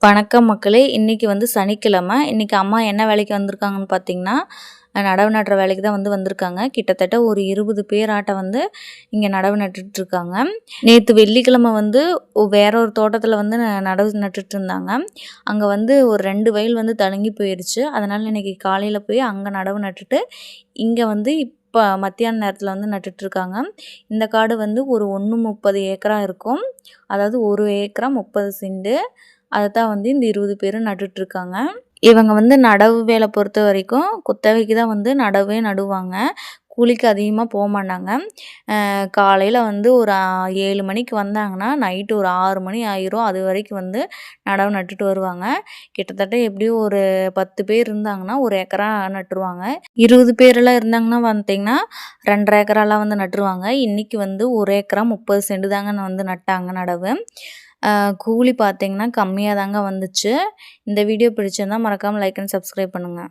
வணக்கம் மக்களே. இன்றைக்கி வந்து சனிக்கிழமை. இன்றைக்கி அம்மா என்ன வேலைக்கு வந்திருக்காங்கன்னு பார்த்தீங்கன்னா, நடவு நடுற வேலைக்கு தான் வந்திருக்காங்க. கிட்டத்தட்ட ஒரு 20 பேராட்ட இங்கே நடவு நட்டுட்ருக்காங்க. நேற்று வெள்ளிக்கிழமை வேற ஒரு தோட்டத்தில் நடவு நட்டுட்டு இருந்தாங்க. அங்கே ஒரு 2 வயல் தழுங்கி போயிடுச்சு. அதனால் இன்றைக்கி காலையில் போய் அங்கே நடவு நட்டுட்டு இங்கே இப்போ மத்தியான நேரத்தில் நட்டுட்ருக்காங்க. இந்த காடு ஒரு 130 ஏக்கரா இருக்கும். அதாவது 1 ஏக்கரா 30 சென்ட். அதை தான் இந்த 20 பேரும் நட்டுட்ருக்காங்க. இவங்க நடவு வேலை பொறுத்த வரைக்கும் குத்தகைக்கு தான் நடவே நடுவாங்க. கூலிக்கு அதிகமாக போக மாட்டாங்க. காலையில் ஒரு 7 மணிக்கு வந்தாங்கன்னா நைட்டு ஒரு 6 மணி ஆயிரும். அது வரைக்கும் நடவு நட்டுட்டு வருவாங்க. கிட்டத்தட்ட எப்படியும் ஒரு 10 பேர் இருந்தாங்கன்னா 1 ஏக்கரா நட்டுருவாங்க. 20 பேரெல்லாம் இருந்தாங்கன்னா பார்த்தீங்கன்னா 2.5 ஏக்கராலாம் நட்டுருவாங்க. இன்றைக்கி 1 ஏக்கரா 30 சென்ட் தாங்க நட்டாங்க நடவு. கூலி பார்த்தீங்கன்னா கம்மியாக தாங்க வந்துச்சு. இந்த வீடியோ பிடிச்சிருந்தால் மறக்காமல் லைக் அண்ட் சப்ஸ்கிரைப் பண்ணுங்கள்.